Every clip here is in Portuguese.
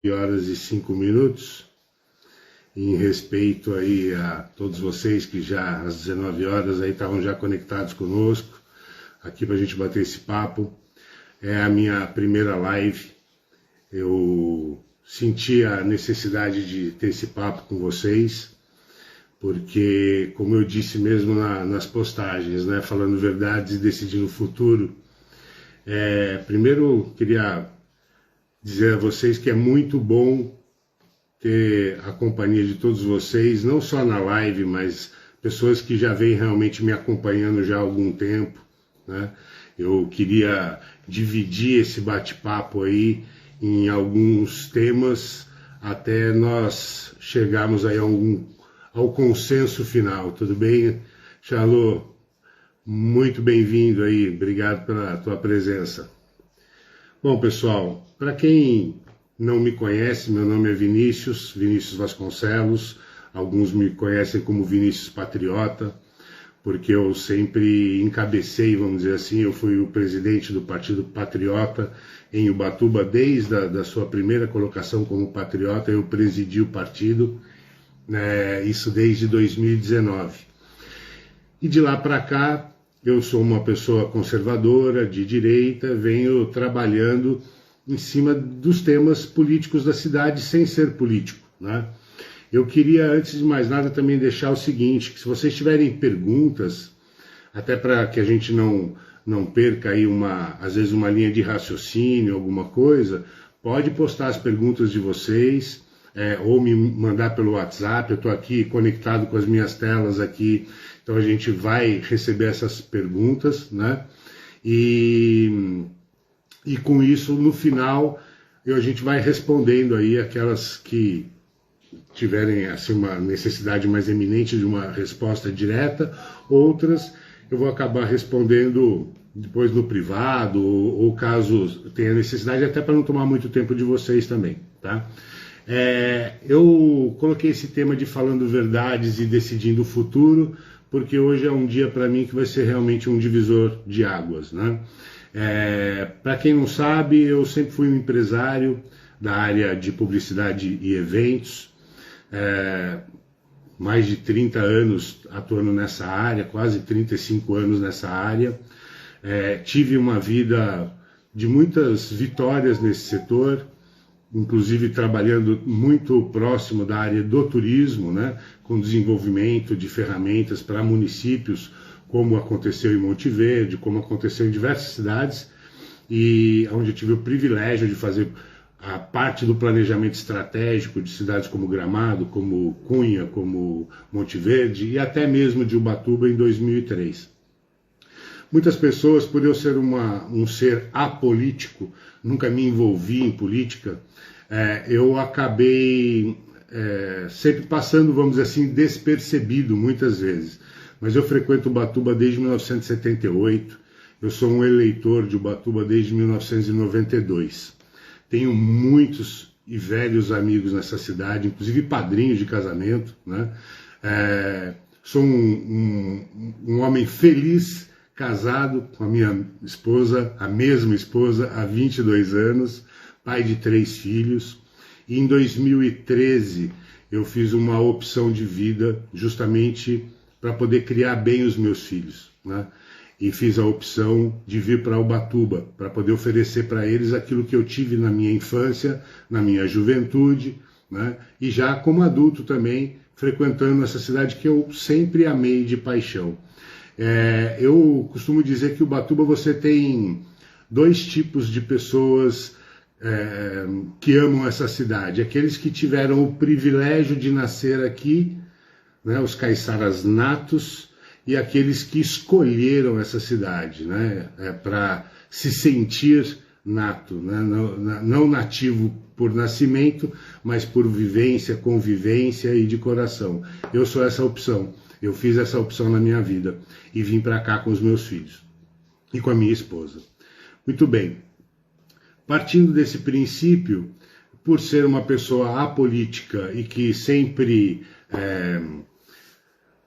19h05, em respeito aí a todos vocês que já às 19 horas aí estavam já conectados conosco, aqui para a gente bater esse papo. É a minha primeira live, eu senti a necessidade de ter esse papo com vocês, porque, como eu disse mesmo nas postagens, né, falando verdades e decidindo o futuro, primeiro queria dizer a vocês que é muito bom ter a companhia de todos vocês, não só na live, mas pessoas que já vêm realmente me acompanhando já há algum tempo, né? Eu queria dividir esse bate-papo aí em alguns temas até nós chegarmos aí ao consenso final, tudo bem? Charlot, muito bem-vindo aí, obrigado pela tua presença. Bom, pessoal, para quem não me conhece, meu nome é Vinícius Vasconcelos, alguns me conhecem como Vinícius Patriota, porque eu sempre encabecei, vamos dizer assim, eu fui o presidente do Partido Patriota em Ubatuba, desde a sua primeira colocação como patriota, eu presidi o partido, isso desde 2019. E de lá para cá, eu sou uma pessoa conservadora, de direita, venho trabalhando em cima dos temas políticos da cidade sem ser político, né? Eu queria, antes de mais nada, também deixar o seguinte, que se vocês tiverem perguntas, até para que a gente não perca aí às vezes uma linha de raciocínio, alguma coisa, pode postar as perguntas de vocês, ou me mandar pelo WhatsApp, eu estou aqui conectado com as minhas telas aqui, então a gente vai receber essas perguntas, né? E com isso, no final, a gente vai respondendo aí aquelas que tiverem assim, uma necessidade mais eminente de uma resposta direta, outras eu vou acabar respondendo depois no privado, ou caso tenha necessidade, até para não tomar muito tempo de vocês também, tá? Eu coloquei esse tema de falando verdades e decidindo o futuro, porque hoje é um dia para mim que vai ser realmente um divisor de águas, né? Para quem não sabe, eu sempre fui um empresário da área de publicidade e eventos, mais de 30 anos atuando nessa área, quase 35 anos nessa área. Tive uma vida de muitas vitórias nesse setor, inclusive trabalhando muito próximo da área do turismo, né, com desenvolvimento de ferramentas para municípios, como aconteceu em Monte Verde, como aconteceu em diversas cidades, e onde eu tive o privilégio de fazer a parte do planejamento estratégico de cidades como Gramado, como Cunha, como Monte Verde, e até mesmo de Ubatuba em 2003. Muitas pessoas, por eu ser um ser apolítico, nunca me envolvi em política, eu acabei sempre passando, vamos dizer assim, despercebido muitas vezes. Mas eu frequento Ubatuba desde 1978, eu sou um eleitor de Ubatuba desde 1992. Tenho muitos e velhos amigos nessa cidade, inclusive padrinhos de casamento, né? Sou um homem feliz, casado com a minha esposa, a mesma esposa, há 22 anos, pai de 3 filhos. E em 2013 eu fiz uma opção de vida justamente para poder criar bem os meus filhos, né? E fiz a opção de vir para Ubatuba, para poder oferecer para eles aquilo que eu tive na minha infância, na minha juventude, né? E já como adulto também, frequentando essa cidade que eu sempre amei de paixão. Eu costumo dizer que Ubatuba você tem 2 tipos de pessoas que amam essa cidade. Aqueles que tiveram o privilégio de nascer aqui, né, os caiçaras natos, e aqueles que escolheram essa cidade, né, para se sentir nato, né, não nativo por nascimento, mas por vivência, convivência e de coração. Eu sou essa opção, eu fiz essa opção na minha vida e vim para cá com os meus filhos e com a minha esposa. Muito bem, partindo desse princípio, por ser uma pessoa apolítica e que sempre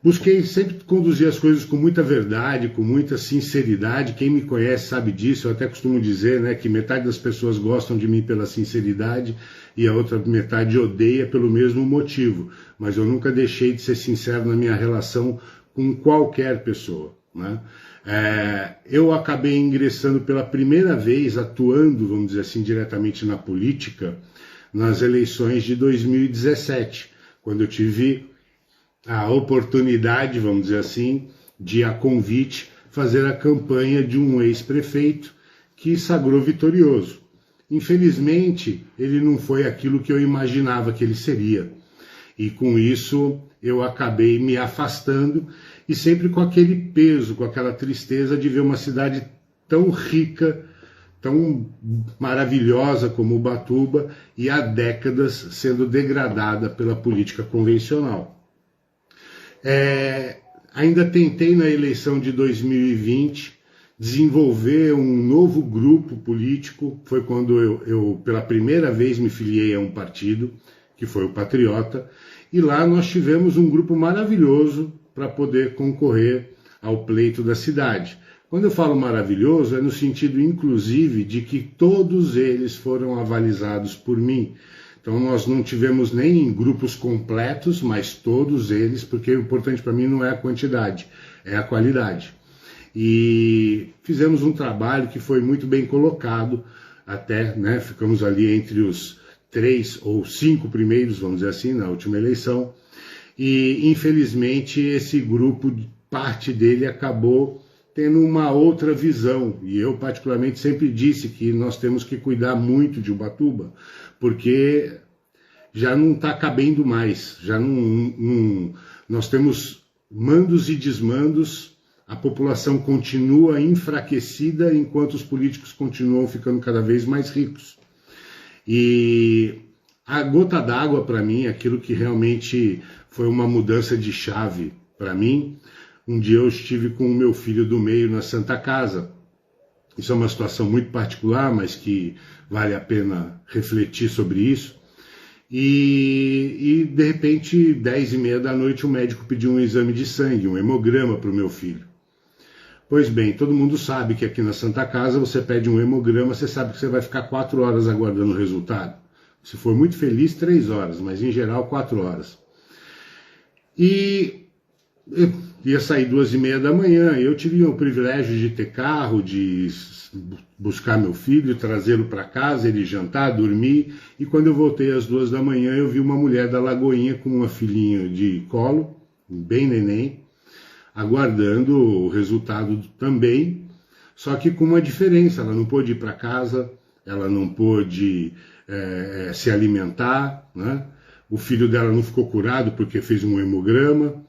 busquei sempre conduzir as coisas com muita verdade, com muita sinceridade. Quem me conhece sabe disso, eu até costumo dizer, né, que metade das pessoas gostam de mim pela sinceridade, e a outra metade odeia pelo mesmo motivo, mas eu nunca deixei de ser sincero na minha relação com qualquer pessoa, né? Eu acabei ingressando pela primeira vez, atuando, vamos dizer assim, diretamente na política, nas eleições de 2017, quando eu tive a oportunidade, vamos dizer assim, de, a convite, fazer a campanha de um ex-prefeito que sagrou vitorioso. Infelizmente, ele não foi aquilo que eu imaginava que ele seria. E com isso, eu acabei me afastando, e sempre com aquele peso, com aquela tristeza de ver uma cidade tão rica, tão maravilhosa como Ubatuba, e há décadas sendo degradada pela política convencional. Ainda tentei na eleição de 2020 desenvolver um novo grupo político. Foi quando eu pela primeira vez me filiei a um partido, que foi o Patriota, e lá nós tivemos um grupo maravilhoso para poder concorrer ao pleito da cidade. Quando eu falo maravilhoso, é no sentido, inclusive, de que todos eles foram avalizados por mim. Então nós não tivemos nem grupos completos, mas todos eles, porque o importante para mim não é a quantidade, é a qualidade. E fizemos um trabalho que foi muito bem colocado, até, né, ficamos ali entre os 3 ou 5 primeiros, vamos dizer assim, na última eleição. E infelizmente esse grupo, parte dele acabou tendo uma outra visão, e eu particularmente sempre disse que nós temos que cuidar muito de Ubatuba, porque já não está cabendo mais, nós temos mandos e desmandos, a população continua enfraquecida enquanto os políticos continuam ficando cada vez mais ricos. E a gota d'água para mim, aquilo que realmente foi uma mudança de chave para mim, um dia eu estive com o meu filho do meio na Santa Casa. Isso é uma situação muito particular, mas que vale a pena refletir sobre isso. E de repente, 10h30 da noite, o médico pediu um exame de sangue, um hemograma para o meu filho. Pois bem, todo mundo sabe que aqui na Santa Casa você pede um hemograma, você sabe que você vai ficar 4 horas aguardando o resultado. Se for muito feliz, 3 horas, mas em geral 4 horas. E eu ia sair 2h30 da manhã, eu tive o privilégio de ter carro, de buscar meu filho, trazê-lo para casa, ele jantar, dormir, e quando eu voltei às 2 da manhã, eu vi uma mulher da Lagoinha com uma filhinha de colo, bem neném, aguardando o resultado também, só que com uma diferença, ela não pôde ir para casa, ela não pôde se alimentar, né? O filho dela não ficou curado porque fez um hemograma,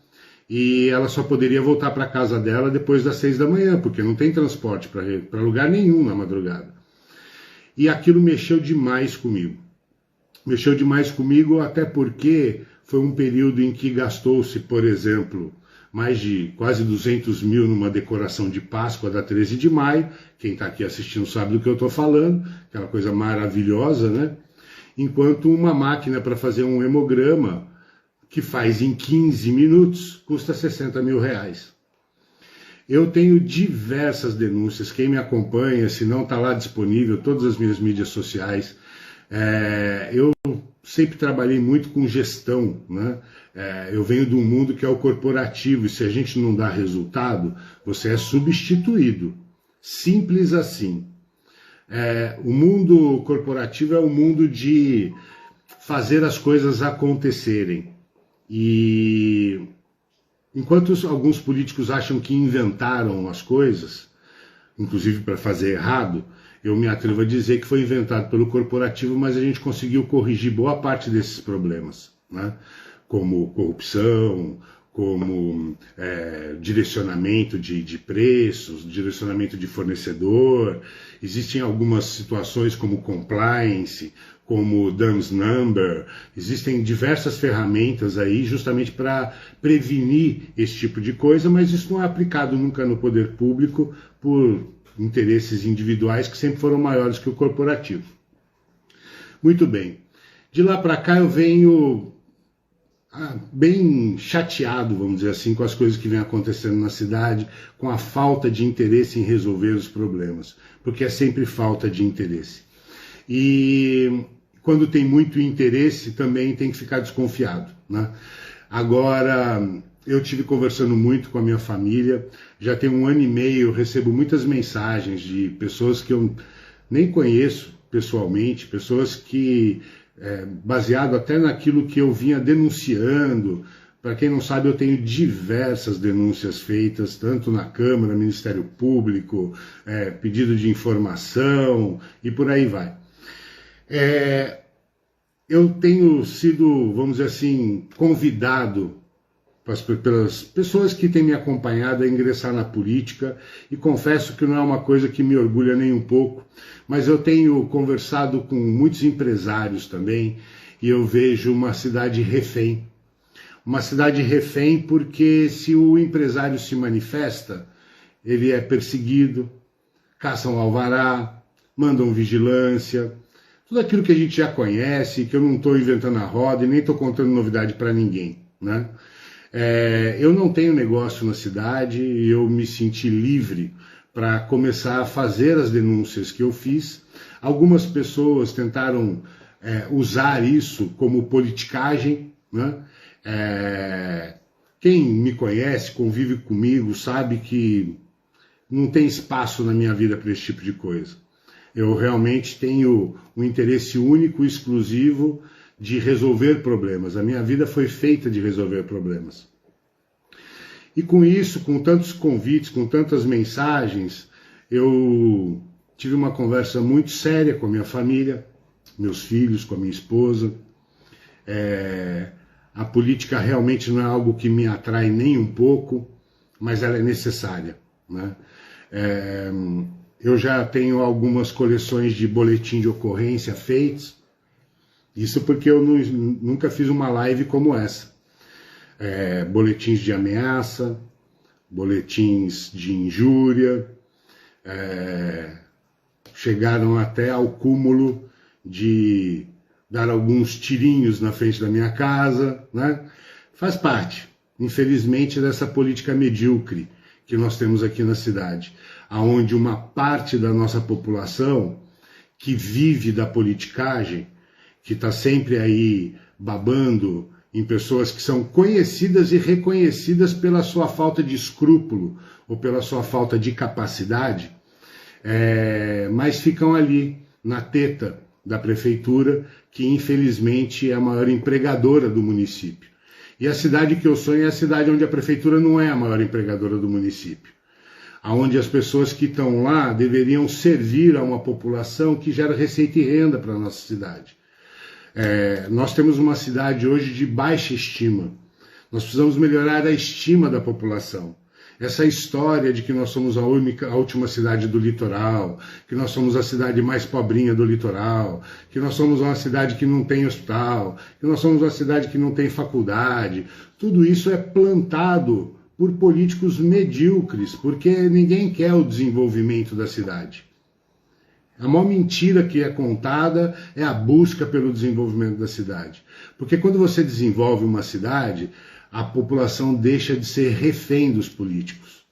e ela só poderia voltar para a casa dela depois das 6 da manhã, porque não tem transporte para lugar nenhum na madrugada. E aquilo mexeu demais comigo. Mexeu demais comigo até porque foi um período em que gastou-se, por exemplo, mais de quase 200 mil numa decoração de Páscoa da 13 de maio. Quem está aqui assistindo sabe do que eu estou falando, aquela coisa maravilhosa, né? Enquanto uma máquina para fazer um hemograma, que faz em 15 minutos, custa 60 mil reais. Eu tenho diversas denúncias, quem me acompanha, se não está lá disponível, todas as minhas mídias sociais. Eu sempre trabalhei muito com gestão, né? Eu venho de um mundo que é o corporativo, e se a gente não dá resultado, você é substituído. Simples assim. O mundo corporativo é o mundo de fazer as coisas acontecerem. E enquanto alguns políticos acham que inventaram as coisas, inclusive para fazer errado, eu me atrevo a dizer que foi inventado pelo corporativo, mas a gente conseguiu corrigir boa parte desses problemas, né? Como corrupção, como direcionamento de preços, direcionamento de fornecedor. Existem algumas situações como compliance, como DUNS Number. Existem diversas ferramentas aí justamente para prevenir esse tipo de coisa, mas isso não é aplicado nunca no poder público por interesses individuais que sempre foram maiores que o corporativo. Muito bem. De lá para cá eu venho bem chateado, vamos dizer assim, com as coisas que vêm acontecendo na cidade, com a falta de interesse em resolver os problemas, porque é sempre falta de interesse. E quando tem muito interesse, também tem que ficar desconfiado, né? Agora, eu tive conversando muito com a minha família, já tem 1 ano e meio, eu recebo muitas mensagens de pessoas que eu nem conheço pessoalmente, pessoas que, baseado até naquilo que eu vinha denunciando. Para quem não sabe, eu tenho diversas denúncias feitas, tanto na Câmara, Ministério Público, pedido de informação e por aí vai. Eu tenho sido, vamos dizer assim, convidado pelas pessoas que têm me acompanhado a ingressar na política, e confesso que não é uma coisa que me orgulha nem um pouco, mas eu tenho conversado com muitos empresários também, e eu vejo uma cidade refém. Uma cidade refém porque se o empresário se manifesta, ele é perseguido, caçam alvará, mandam vigilância, tudo aquilo que a gente já conhece, que eu não estou inventando a roda e nem estou contando novidade para ninguém, né? Eu não tenho negócio na cidade e eu me senti livre para começar a fazer as denúncias que eu fiz. Algumas pessoas tentaram usar isso como politicagem, né? Quem me conhece, convive comigo, sabe que não tem espaço na minha vida para esse tipo de coisa. Eu realmente tenho um interesse único e exclusivo de resolver problemas. A minha vida foi feita de resolver problemas. E com isso, com tantos convites, com tantas mensagens, eu tive uma conversa muito séria com a minha família, meus filhos, com a minha esposa. A política realmente não é algo que me atrai nem um pouco, mas ela é necessária, né? Eu já tenho algumas coleções de boletim de ocorrência feitos, isso porque eu nunca fiz uma live como essa. Boletins de ameaça, boletins de injúria, chegaram até ao cúmulo de dar alguns tirinhos na frente da minha casa, né? Faz parte, infelizmente, dessa política medíocre que nós temos aqui na cidade, aonde uma parte da nossa população que vive da politicagem, que está sempre aí babando em pessoas que são conhecidas e reconhecidas pela sua falta de escrúpulo ou pela sua falta de capacidade, mas ficam ali na teta da prefeitura, que infelizmente é a maior empregadora do município. E a cidade que eu sonho é a cidade onde a prefeitura não é a maior empregadora do município, onde as pessoas que estão lá deveriam servir a uma população que gera receita e renda para a nossa cidade. Nós temos uma cidade hoje de baixa estima. Nós precisamos melhorar a estima da população. Essa história de que nós somos a última cidade do litoral, que nós somos a cidade mais pobrinha do litoral, que nós somos uma cidade que não tem hospital, que nós somos uma cidade que não tem faculdade, tudo isso é plantado por políticos medíocres, porque ninguém quer o desenvolvimento da cidade. A maior mentira que é contada é a busca pelo desenvolvimento da cidade. Porque quando você desenvolve uma cidade, a população deixa de ser refém dos políticos.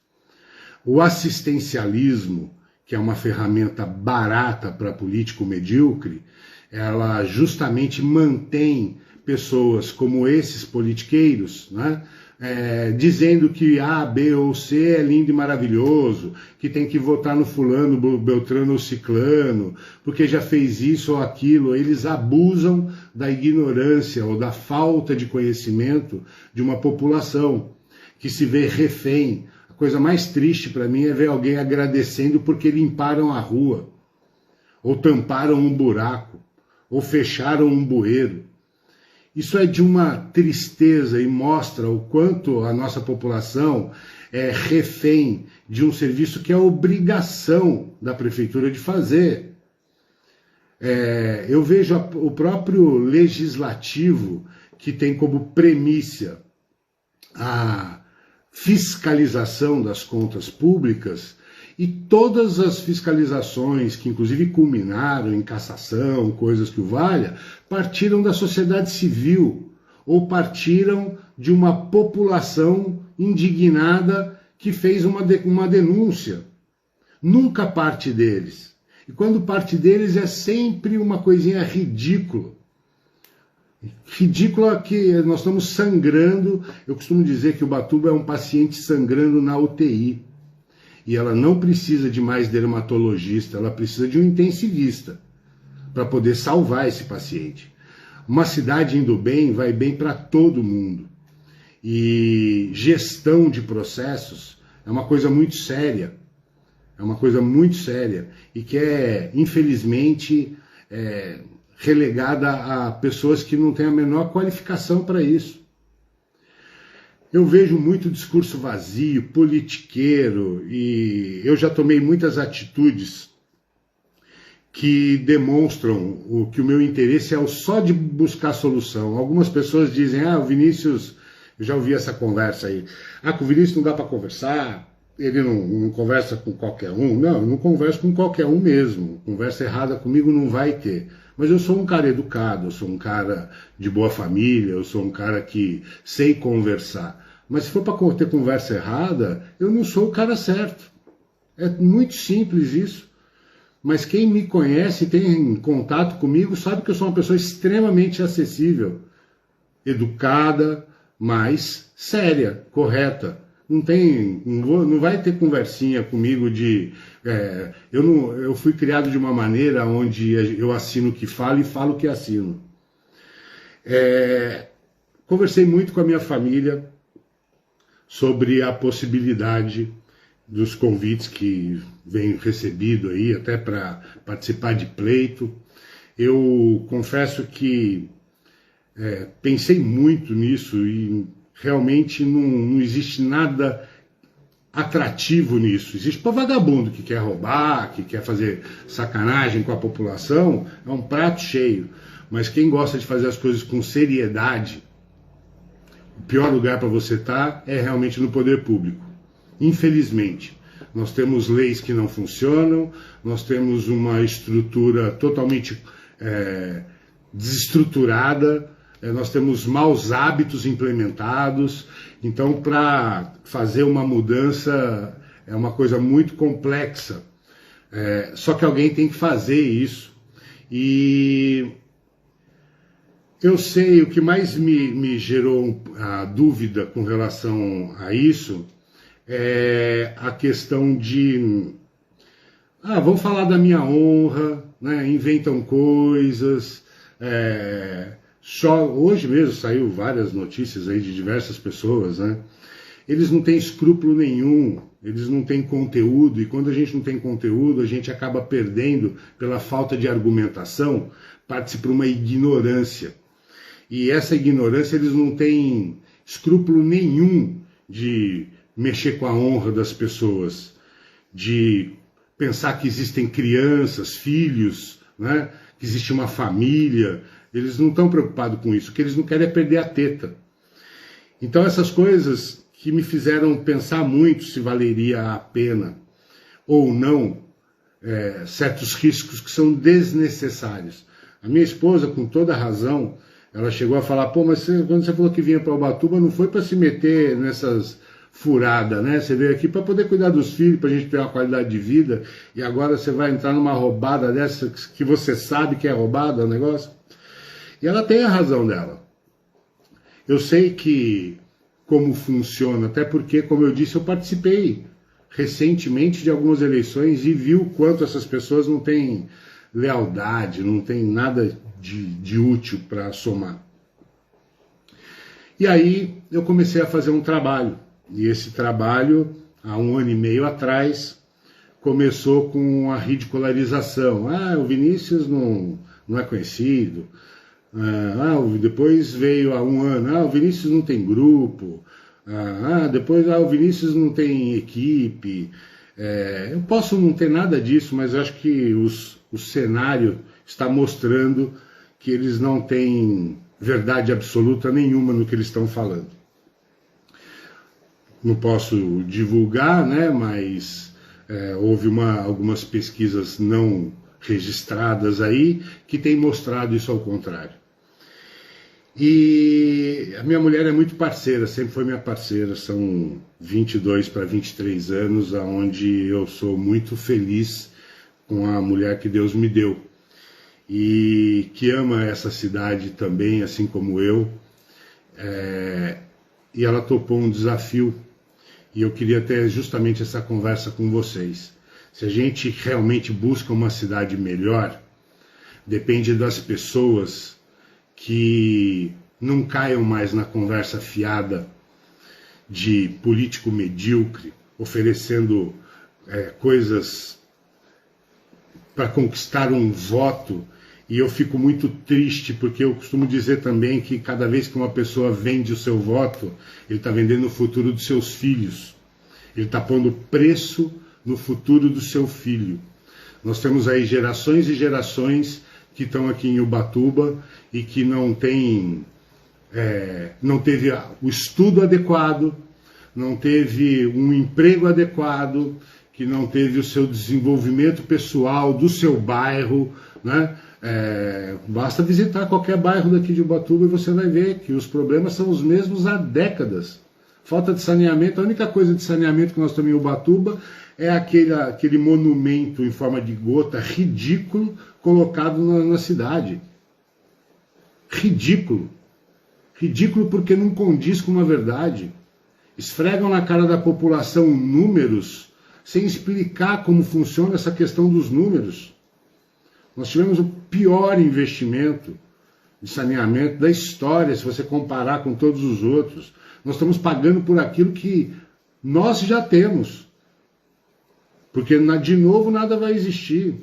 O assistencialismo, que é uma ferramenta barata para político medíocre, ela justamente mantém pessoas como esses politiqueiros, né, dizendo que A, B ou C é lindo e maravilhoso, que tem que votar no fulano, beltrano ou ciclano, porque já fez isso ou aquilo. Eles abusam da ignorância ou da falta de conhecimento de uma população que se vê refém. A coisa mais triste para mim é ver alguém agradecendo porque limparam a rua, ou tamparam um buraco, ou fecharam um bueiro. Isso é de uma tristeza e mostra o quanto a nossa população é refém de um serviço que é obrigação da prefeitura de fazer. Eu vejo o próprio legislativo, que tem como premissa a fiscalização das contas públicas, e todas as fiscalizações, que inclusive culminaram em cassação, coisas que o valha, partiram da sociedade civil, ou partiram de uma população indignada que fez uma denúncia. Nunca parte deles. E quando parte deles é sempre uma coisinha ridícula. Ridícula que nós estamos sangrando. Eu costumo dizer que Ubatuba é um paciente sangrando na UTI. E ela não precisa de mais dermatologista, ela precisa de um intensivista para poder salvar esse paciente. Uma cidade indo bem, vai bem para todo mundo. E gestão de processos é uma coisa muito séria. É uma coisa muito séria e que infelizmente, relegada a pessoas que não têm a menor qualificação para isso. Eu vejo muito discurso vazio, politiqueiro, e eu já tomei muitas atitudes que demonstram que o meu interesse é só de buscar solução. Algumas pessoas dizem, o Vinícius, eu já ouvi essa conversa aí, com o Vinícius não dá para conversar, ele não conversa com qualquer um. Não, eu não converso com qualquer um mesmo. Conversa errada comigo não vai ter. Mas eu sou um cara educado, eu sou um cara de boa família, eu sou um cara que sei conversar. Mas se for para ter conversa errada, eu não sou o cara certo. É muito simples isso. Mas quem me conhece, tem contato comigo, sabe que eu sou uma pessoa extremamente acessível, educada, mas séria, correta. Não vai ter conversinha comigo de... eu fui criado de uma maneira onde eu assino o que falo e falo o que assino. Conversei muito com a minha família sobre a possibilidade dos convites que venho recebido aí, até para participar de pleito. Eu confesso que pensei muito nisso e realmente não existe nada atrativo nisso. Existe para vagabundo que quer roubar, que quer fazer sacanagem com a população, é um prato cheio. Mas quem gosta de fazer as coisas com seriedade, o pior lugar para você estar é realmente no poder público. Infelizmente, nós temos leis que não funcionam, nós temos uma estrutura totalmente desestruturada, nós temos maus hábitos implementados. Então, para fazer uma mudança é uma coisa muito complexa. Só que alguém tem que fazer isso. E eu sei, o que mais me gerou a dúvida com relação a isso é a questão de... vamos falar da minha honra, né? Inventam coisas... Hoje mesmo saiu várias notícias aí de diversas pessoas, né? Eles não têm escrúpulo nenhum, eles não têm conteúdo, e quando a gente não tem conteúdo, a gente acaba perdendo pela falta de argumentação, parte-se para uma ignorância. E essa ignorância, eles não têm escrúpulo nenhum de mexer com a honra das pessoas, de pensar que existem crianças, filhos, né? Que existe uma família. Eles não estão preocupados com isso, o que eles não querem é perder a teta. Então essas coisas que me fizeram pensar muito se valeria a pena ou não certos riscos que são desnecessários. A minha esposa, com toda razão, ela chegou a falar, mas quando você falou que vinha para Ubatuba, não foi para se meter nessas furadas, né? Você veio aqui para poder cuidar dos filhos, para a gente ter uma qualidade de vida, e agora você vai entrar numa roubada dessa que você sabe que é roubada o negócio? E ela tem a razão dela. Eu sei que como funciona, até porque, como eu disse, eu participei recentemente de algumas eleições e vi o quanto essas pessoas não têm lealdade, não têm nada de útil para somar. E aí eu comecei a fazer um trabalho. E esse trabalho, há 1 ano e meio atrás, começou com a ridicularização. O Vinícius não é conhecido. Depois veio há 1 ano, o Vinícius não tem grupo, depois o Vinícius não tem equipe. Eu posso não ter nada disso, mas eu acho que o cenário está mostrando que eles não têm verdade absoluta nenhuma no que eles estão falando. Não posso divulgar, né, mas houve algumas pesquisas não registradas aí que têm mostrado isso ao contrário. E a minha mulher é muito parceira, sempre foi minha parceira, são 22 para 23 anos, onde eu sou muito feliz com a mulher que Deus me deu e que ama essa cidade também, assim como eu, e ela topou um desafio, e eu queria ter justamente essa conversa com vocês. Se a gente realmente busca uma cidade melhor, depende das pessoas que não caiam mais na conversa fiada de político medíocre, oferecendo coisas para conquistar um voto. E eu fico muito triste, porque eu costumo dizer também que cada vez que uma pessoa vende o seu voto, ele está vendendo o futuro dos seus filhos. Ele está pondo preço no futuro do seu filho. Nós temos aí gerações e gerações que estão aqui em Ubatuba e que não teve o estudo adequado, não teve um emprego adequado, que não teve o seu desenvolvimento pessoal do seu bairro, né? Basta visitar qualquer bairro daqui de Ubatuba e você vai ver que os problemas são os mesmos há décadas. Falta de saneamento, a única coisa de saneamento que nós temos em Ubatuba é aquele monumento em forma de gota ridículo colocado na cidade. Ridículo. Ridículo porque não condiz com uma verdade. Esfregam na cara da população números sem explicar como funciona essa questão dos números. Nós tivemos o pior investimento de saneamento da história, se você comparar com todos os outros. Nós estamos pagando por aquilo que nós já temos. Porque, de novo, nada vai existir.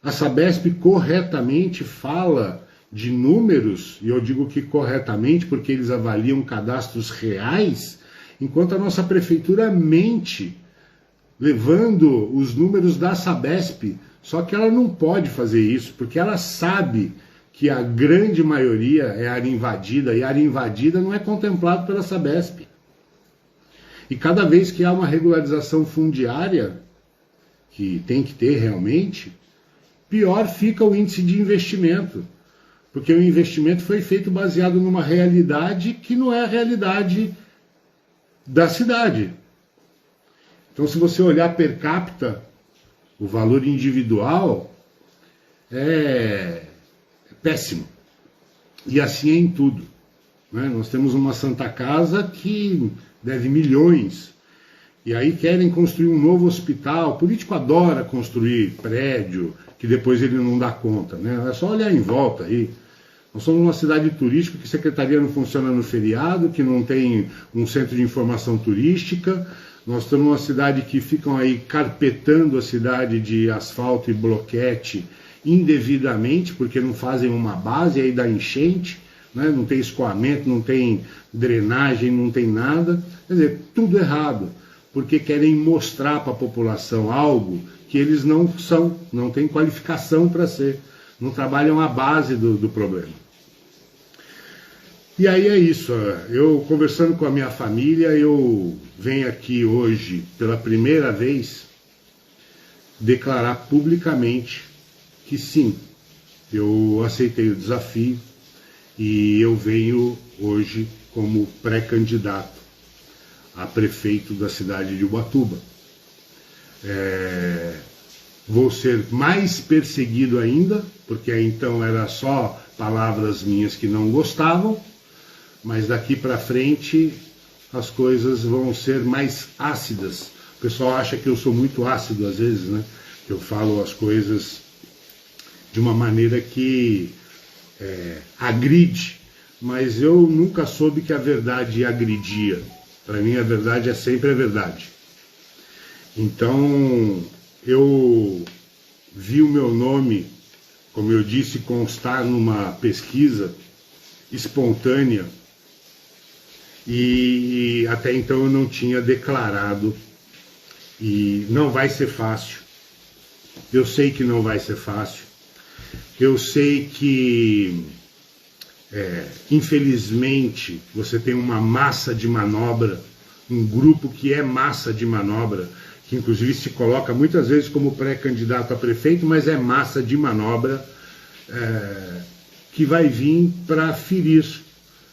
A Sabesp corretamente fala de números, e eu digo que corretamente porque eles avaliam cadastros reais, enquanto a nossa prefeitura mente, levando os números da Sabesp. Só que ela não pode fazer isso, porque ela sabe que a grande maioria é área invadida, e área invadida não é contemplado pela Sabesp. E cada vez que há uma regularização fundiária, que tem que ter realmente, pior fica o índice de investimento. Porque o investimento foi feito baseado numa realidade que não é a realidade da cidade. Então, se você olhar per capita, o valor individual é péssimo. E assim é em tudo, né? Nós temos uma Santa Casa que deve milhões, e aí querem construir um novo hospital. O político adora construir prédio, que depois ele não dá conta, né? É só olhar em volta aí. Nós somos uma cidade turística que a secretaria não funciona no feriado, que não tem um centro de informação turística. Nós temos uma cidade que ficam aí carpetando a cidade de asfalto e bloquete indevidamente, porque não fazem uma base, aí dá enchente, né? Não tem escoamento, não tem drenagem, não tem nada. Quer dizer, tudo errado, porque querem mostrar para a população algo que eles não são, não têm qualificação para ser, não trabalham a base do problema. E aí é isso, eu conversando com a minha família, eu venho aqui hoje, pela primeira vez, declarar publicamente que sim, eu aceitei o desafio e eu venho hoje como pré-candidato a prefeito da cidade de Ubatuba. Vou ser mais perseguido ainda, porque então era só palavras minhas que não gostavam, mas daqui para frente as coisas vão ser mais ácidas. O pessoal acha que eu sou muito ácido às vezes, né? Eu falo as coisas de uma maneira que agride, mas eu nunca soube que a verdade agredia. Para mim a verdade é sempre a verdade. Então eu vi o meu nome, como eu disse, constar numa pesquisa espontânea, e até então eu não tinha declarado, e não vai ser fácil. Eu sei que não vai ser fácil. Eu sei que, infelizmente, você tem uma massa de manobra, um grupo que é massa de manobra, que inclusive se coloca muitas vezes como pré-candidato a prefeito, mas é massa de manobra, que vai vir para ferir,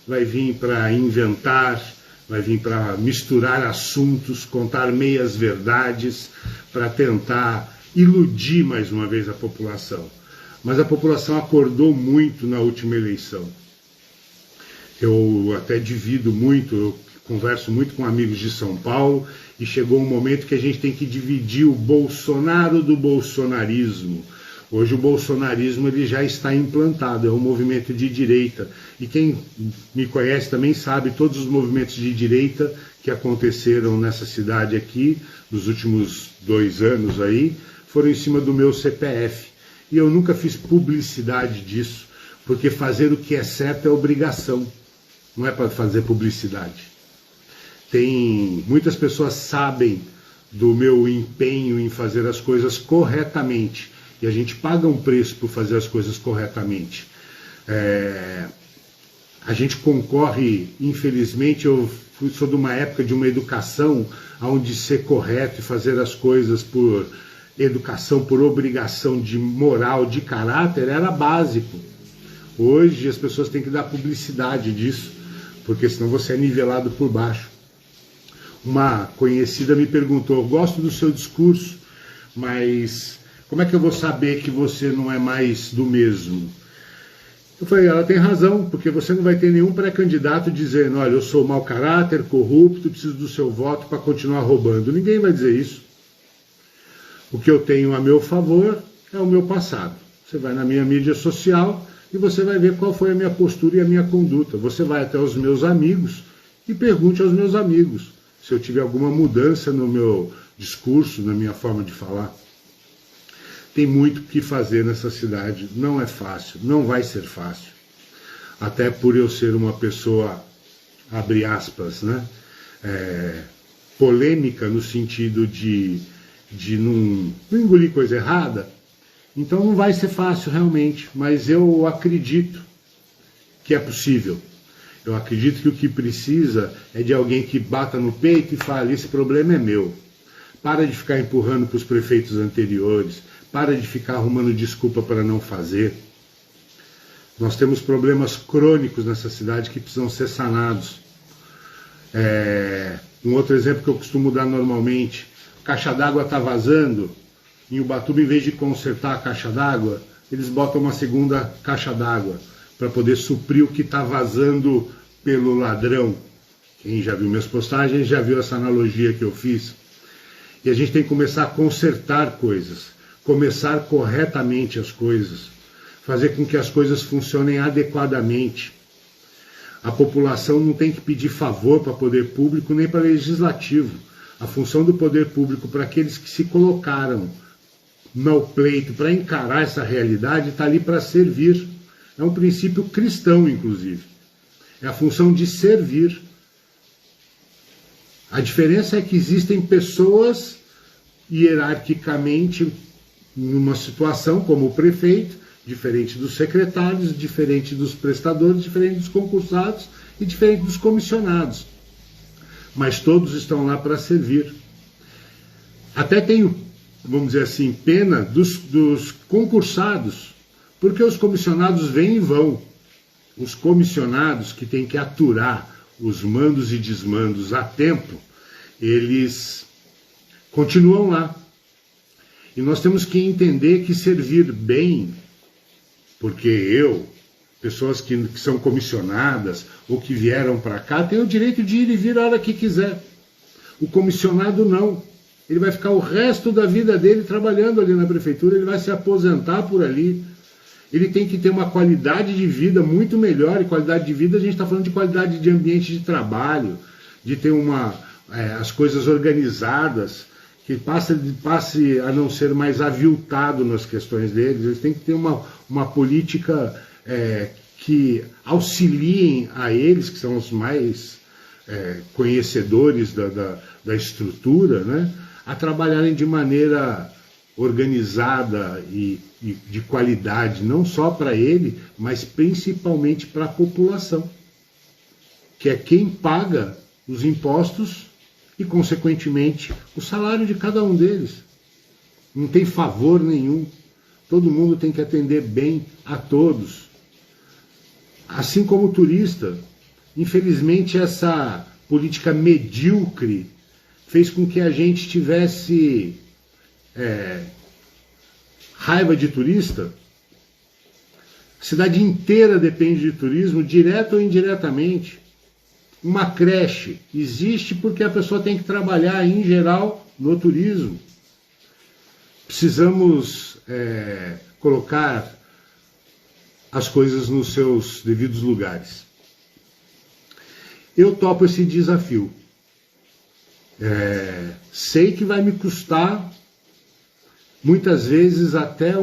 vai vir para inventar, vai vir para misturar assuntos, contar meias verdades, para tentar iludir mais uma vez a população, mas a população acordou muito na última eleição. Eu até divido muito, eu converso muito com amigos de São Paulo, e chegou um momento que a gente tem que dividir o Bolsonaro do bolsonarismo. Hoje o bolsonarismo ele já está implantado, é um movimento de direita. E quem me conhece também sabe todos os movimentos de direita que aconteceram nessa cidade aqui, nos últimos 2 anos aí, foram em cima do meu CPF. E eu nunca fiz publicidade disso, porque fazer o que é certo é obrigação, não é para fazer publicidade. Muitas pessoas sabem do meu empenho em fazer as coisas corretamente, e a gente paga um preço por fazer as coisas corretamente. A gente concorre, infelizmente, eu sou de uma época de uma educação onde ser correto e fazer as coisas por educação, por obrigação de moral, de caráter, era básico. Hoje as pessoas têm que dar publicidade disso, porque senão você é nivelado por baixo. Uma conhecida me perguntou: gosto do seu discurso, mas como é que eu vou saber que você não é mais do mesmo? Eu falei, ela tem razão, porque você não vai ter nenhum pré-candidato dizendo, olha, eu sou mau caráter, corrupto, preciso do seu voto para continuar roubando. Ninguém vai dizer isso. O que eu tenho a meu favor é o meu passado. Você vai na minha mídia social e você vai ver qual foi a minha postura e a minha conduta. Você vai até os meus amigos e pergunte aos meus amigos se eu tive alguma mudança no meu discurso, na minha forma de falar. Tem muito o que fazer nessa cidade, não é fácil, não vai ser fácil. Até por eu ser uma pessoa, abre aspas, né, polêmica no sentido de não engolir coisa errada, então não vai ser fácil realmente, mas eu acredito que é possível. Eu acredito que o que precisa é de alguém que bata no peito e fale, esse problema é meu. Para de ficar empurrando para os prefeitos anteriores, para de ficar arrumando desculpa para não fazer. Nós temos problemas crônicos nessa cidade que precisam ser sanados. Um outro exemplo que eu costumo dar normalmente, a caixa d'água está vazando, em Ubatuba, em vez de consertar a caixa d'água, eles botam uma segunda caixa d'água para poder suprir o que está vazando pelo ladrão. Quem já viu minhas postagens já viu essa analogia que eu fiz. E a gente tem que começar a consertar coisas, começar corretamente as coisas, fazer com que as coisas funcionem adequadamente. A população não tem que pedir favor para poder público nem para legislativo. A função do poder público para aqueles que se colocaram no pleito para encarar essa realidade está ali para servir. É um princípio cristão, inclusive. É a função de servir. A diferença é que existem pessoas hierarquicamente numa situação como o prefeito, diferente dos secretários, diferente dos prestadores, diferente dos concursados e diferente dos comissionados. Mas todos estão lá para servir. Até tenho, vamos dizer assim, pena dos concursados, porque os comissionados vêm e vão. Os comissionados que têm que aturar os mandos e desmandos a tempo, eles continuam lá. E nós temos que entender que servir bem, porque pessoas que são comissionadas ou que vieram para cá, têm o direito de ir e vir a hora que quiser. O comissionado não. Ele vai ficar o resto da vida dele trabalhando ali na prefeitura, ele vai se aposentar por ali. Ele tem que ter uma qualidade de vida muito melhor, e qualidade de vida a gente está falando de qualidade de ambiente de trabalho, de ter as coisas organizadas, que passe a não ser mais aviltado nas questões deles. Eles têm que ter uma política que auxiliem a eles, que são os mais conhecedores da estrutura, né, a trabalharem de maneira organizada e de qualidade, não só para ele, mas principalmente para a população, que é quem paga os impostos e, consequentemente, o salário de cada um deles. Não tem favor nenhum. Todo mundo tem que atender bem a todos. Assim como o turista. Infelizmente, essa política medíocre fez com que a gente tivesse raiva de turista? A cidade inteira depende de turismo, direto ou indiretamente. Uma creche existe porque a pessoa tem que trabalhar, em geral, no turismo. Precisamos colocar as coisas nos seus devidos lugares. Eu topo esse desafio. Sei que vai me custar, muitas vezes, até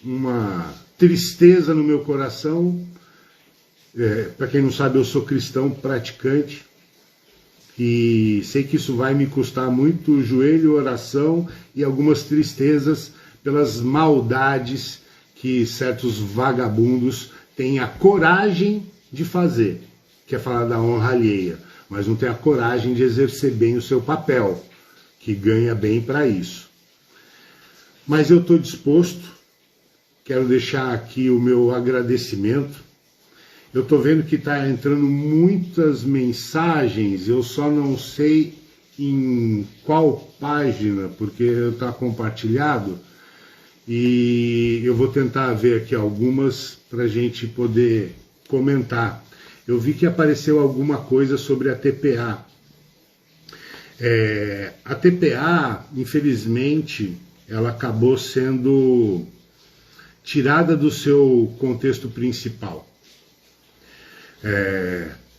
uma tristeza no meu coração. Para quem não sabe, eu sou cristão praticante e sei que isso vai me custar muito joelho, oração e algumas tristezas pelas maldades que certos vagabundos têm a coragem de fazer, que é falar da honra alheia, mas não tem a coragem de exercer bem o seu papel, que ganha bem para isso. Mas eu estou disposto, quero deixar aqui o meu agradecimento. Eu estou vendo que está entrando muitas mensagens, eu só não sei em qual página, porque está compartilhado, e eu vou tentar ver aqui algumas para a gente poder comentar. Eu vi que apareceu alguma coisa sobre a TPA. A TPA, infelizmente, ela acabou sendo tirada do seu contexto principal.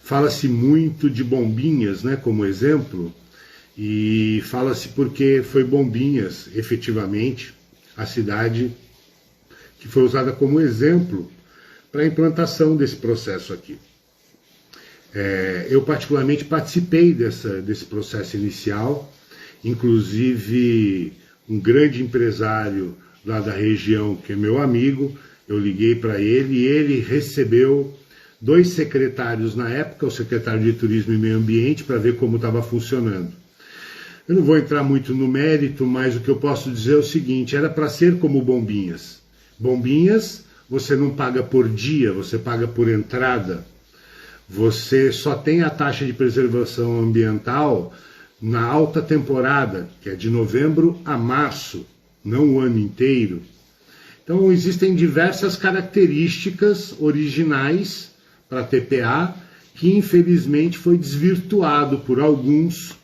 Fala-se muito de Bombinhas, né, como exemplo, e fala-se porque foi Bombinhas, efetivamente, a cidade que foi usada como exemplo para a implantação desse processo aqui. Eu particularmente participei desse processo inicial, inclusive um grande empresário lá da região, que é meu amigo, eu liguei para ele e ele recebeu 2 secretários na época, o secretário de Turismo e Meio Ambiente, para ver como estava funcionando. Eu não vou entrar muito no mérito, mas o que eu posso dizer é o seguinte: era para ser como Bombinhas. Bombinhas, você não paga por dia, você paga por entrada. Você só tem a taxa de preservação ambiental na alta temporada, que é de novembro a março, não o ano inteiro. Então existem diversas características originais para a TPA, que infelizmente foi desvirtuado por alguns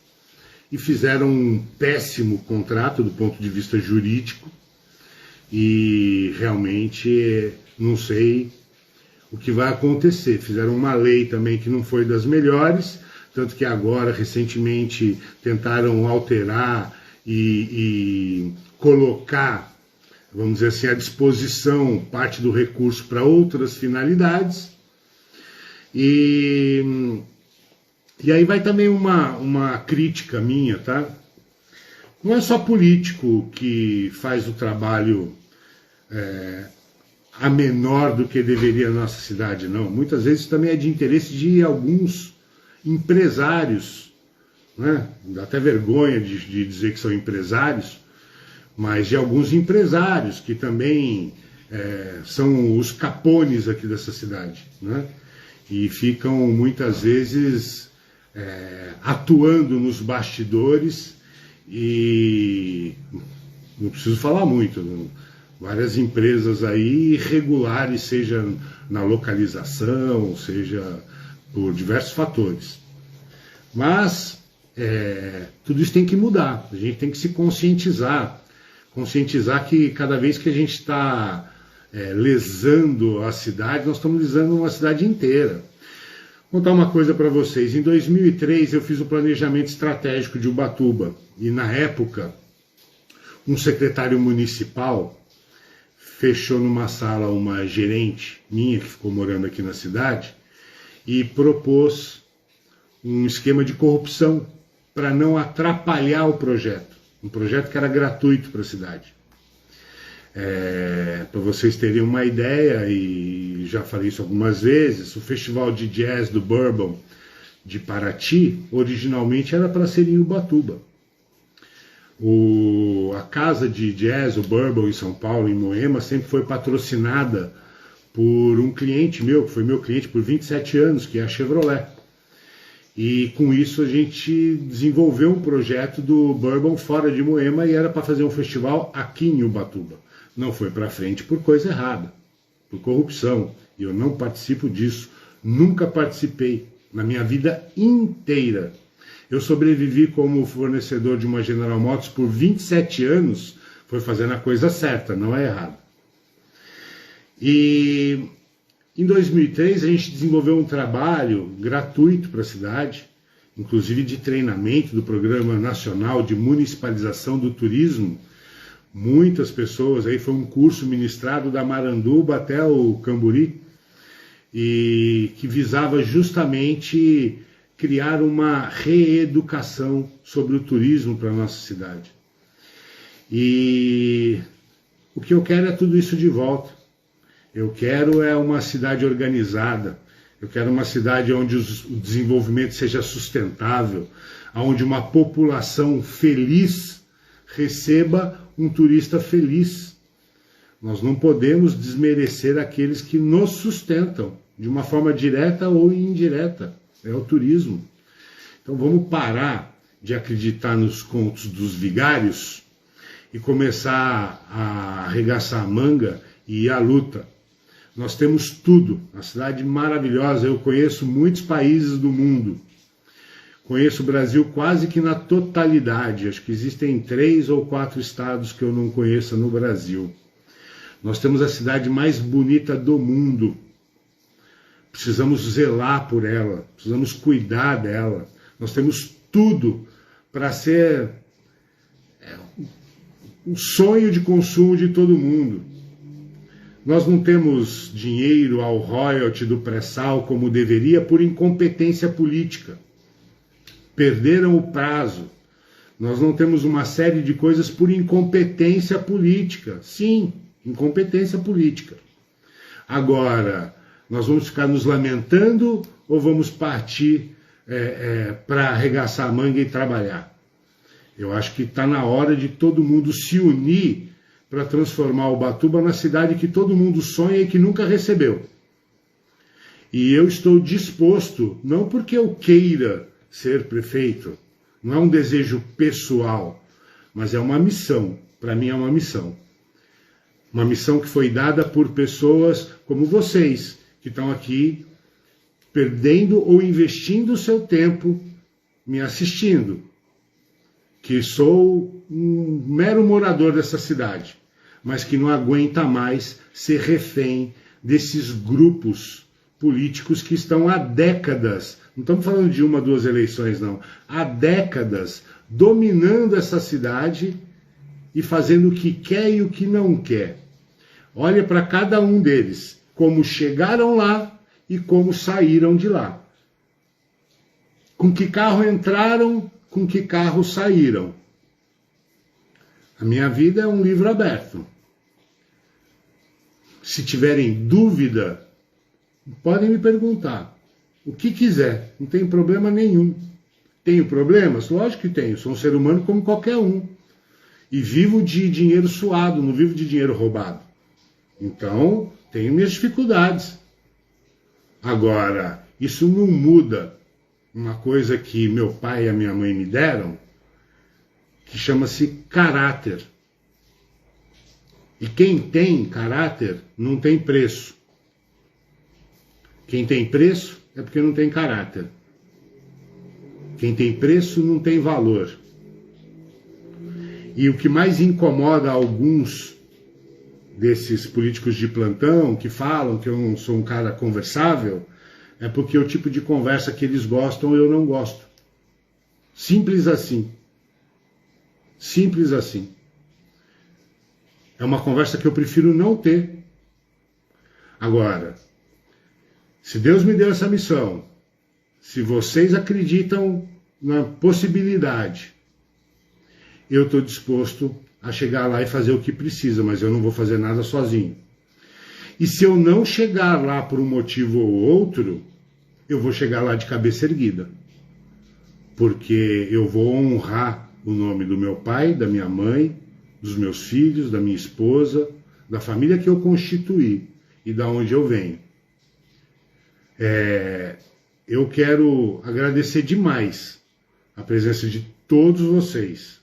e fizeram um péssimo contrato do ponto de vista jurídico, e realmente não sei o que vai acontecer. Fizeram uma lei também que não foi das melhores, tanto que agora, recentemente, tentaram alterar e colocar, vamos dizer assim, à disposição parte do recurso para outras finalidades. E aí vai também uma crítica minha, tá? Não é só político que faz o trabalho a menor do que deveria na nossa cidade, não. Muitas vezes também é de interesse de alguns empresários, né? Dá até vergonha de dizer que são empresários, mas de alguns empresários que também são os capones aqui dessa cidade, né? E ficam muitas vezes atuando nos bastidores, e não preciso falar muito, não? Várias empresas aí irregulares, seja na localização, seja por diversos fatores. Mas tudo isso tem que mudar, a gente tem que se conscientizar que cada vez que a gente está lesando a cidade, nós estamos lesando uma cidade inteira. Vou contar uma coisa para vocês. Em 2003 eu fiz o planejamento estratégico de Ubatuba, e na época um secretário municipal fechou numa sala uma gerente minha, que ficou morando aqui na cidade, e propôs um esquema de corrupção para não atrapalhar o projeto. Um projeto que era gratuito para a cidade. Para vocês terem uma ideia, e já falei isso algumas vezes, o Festival de Jazz do Bourbon de Paraty, originalmente era para ser em Ubatuba. A casa de jazz, o Bourbon, em São Paulo, em Moema, sempre foi patrocinada por um cliente meu, que foi meu cliente por 27 anos, que é a Chevrolet. E com isso a gente desenvolveu um projeto do Bourbon fora de Moema e era para fazer um festival aqui em Ubatuba. Não foi para frente por coisa errada, por corrupção. E eu não participo disso, nunca participei na minha vida inteira. Eu sobrevivi como fornecedor de uma General Motors por 27 anos, foi fazendo a coisa certa, não é errado. E em 2003 a gente desenvolveu um trabalho gratuito para a cidade, inclusive de treinamento do Programa Nacional de Municipalização do Turismo. Muitas pessoas, aí foi um curso ministrado da Maranduba até o Camburi, e que visava justamente criar uma reeducação sobre o turismo para a nossa cidade. E o que eu quero é tudo isso de volta. Eu quero é uma cidade organizada, eu quero uma cidade onde o desenvolvimento seja sustentável, onde uma população feliz receba um turista feliz. Nós não podemos desmerecer aqueles que nos sustentam, de uma forma direta ou indireta, é o turismo. Então vamos parar de acreditar nos contos dos vigários e começar a arregaçar a manga e ir à luta. Nós temos tudo, uma cidade maravilhosa, eu conheço muitos países do mundo, conheço o Brasil quase que na totalidade, acho que existem 3 ou 4 estados que eu não conheço no Brasil. Nós temos a cidade mais bonita do mundo, precisamos zelar por ela, precisamos cuidar dela, nós temos tudo para ser um sonho de consumo de todo mundo. Nós não temos dinheiro ao royalty do pré-sal como deveria por incompetência política. Perderam o prazo. Nós não temos uma série de coisas por incompetência política. Sim, incompetência política. Agora, nós vamos ficar nos lamentando ou vamos partir para arregaçar a manga e trabalhar? Eu acho que está na hora de todo mundo se unir para transformar Ubatuba na cidade que todo mundo sonha e que nunca recebeu. E eu estou disposto, não porque eu queira ser prefeito, não é um desejo pessoal, mas é uma missão, para mim é uma missão. Uma missão que foi dada por pessoas como vocês, que estão aqui perdendo ou investindo o seu tempo me assistindo. Que sou um mero morador dessa cidade, mas que não aguenta mais ser refém desses grupos políticos que estão há décadas, não estamos falando de 1 ou 2 eleições não, há décadas dominando essa cidade e fazendo o que quer e o que não quer. Olha para cada um deles, como chegaram lá e como saíram de lá. Com que carro entraram, com que carro saíram. A minha vida é um livro aberto. Se tiverem dúvida, podem me perguntar. O que quiser, não tem problema nenhum. Tenho problemas? Lógico que tenho, sou um ser humano como qualquer um. E vivo de dinheiro suado, não vivo de dinheiro roubado. Então, tenho minhas dificuldades. Agora, isso não muda uma coisa que meu pai e a minha mãe me deram, que chama-se caráter. E quem tem caráter não tem preço. Quem tem preço é porque não tem caráter. Quem tem preço não tem valor. E o que mais incomoda alguns desses políticos de plantão que falam que eu não sou um cara conversável é porque o tipo de conversa que eles gostam eu não gosto. Simples assim. Simples assim. É uma conversa que eu prefiro não ter. Agora, se Deus me deu essa missão, se vocês acreditam na possibilidade, eu estou disposto a chegar lá e fazer o que precisa, mas eu não vou fazer nada sozinho. E se eu não chegar lá por um motivo ou outro, eu vou chegar lá de cabeça erguida. Porque eu vou honrar o nome do meu pai, da minha mãe, dos meus filhos, da minha esposa, da família que eu constituí e da onde eu venho. eu quero agradecer demais a presença de todos vocês.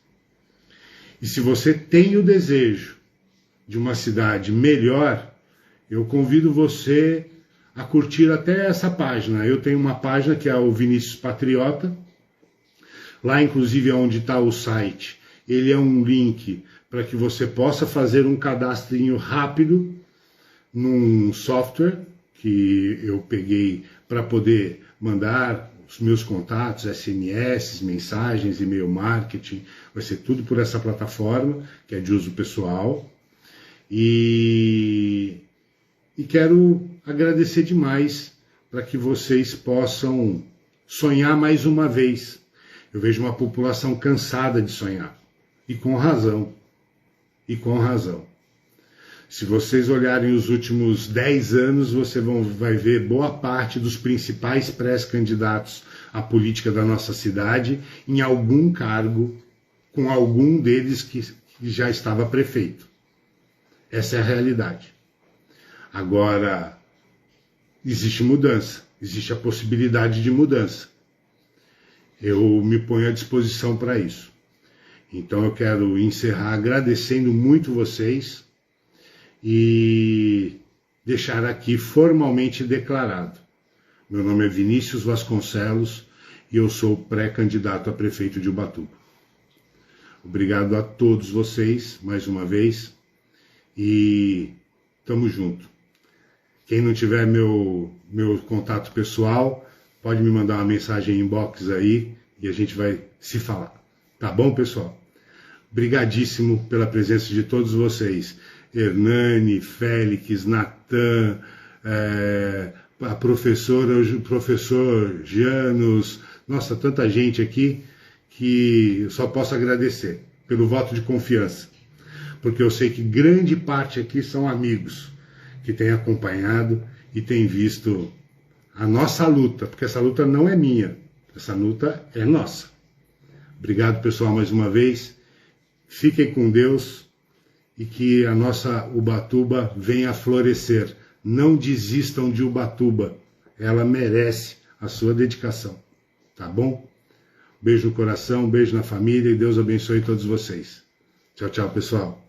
E se você tem o desejo de uma cidade melhor, eu convido você a curtir até essa página. Eu tenho uma página que é o Vinícius Patriota. Lá, inclusive, é onde está o site. Ele é um link para que você possa fazer um cadastrinho rápido num software que eu peguei para poder mandar os meus contatos, SMS, mensagens, e-mail marketing. Vai ser tudo por essa plataforma, que é de uso pessoal. E quero agradecer demais para que vocês possam sonhar mais uma vez. Eu vejo uma população cansada de sonhar. E com razão. E com razão. Se vocês olharem os últimos 10 anos, você vai ver boa parte dos principais pré-candidatos à política da nossa cidade em algum cargo, com algum deles que já estava prefeito. Essa é a realidade. Agora, existe mudança, existe a possibilidade de mudança. Eu me ponho à disposição para isso. Então eu quero encerrar agradecendo muito vocês e deixar aqui formalmente declarado. Meu nome é Vinícius Vasconcelos e eu sou pré-candidato a prefeito de Ubatuba. Obrigado a todos vocês, mais uma vez, e tamo junto. Quem não tiver meu contato pessoal, pode me mandar uma mensagem em inbox aí e a gente vai se falar. Tá bom, pessoal? Brigadíssimo pela presença de todos vocês. Hernani, Félix, Natan, a professor Janus, nossa, tanta gente aqui que eu só posso agradecer pelo voto de confiança, porque eu sei que grande parte aqui são amigos que têm acompanhado e têm visto a nossa luta, porque essa luta não é minha, essa luta é nossa. Obrigado, pessoal, mais uma vez. Fiquem com Deus e que a nossa Ubatuba venha a florescer. Não desistam de Ubatuba. Ela merece a sua dedicação. Tá bom? Beijo no coração, beijo na família e Deus abençoe todos vocês. Tchau, tchau, pessoal.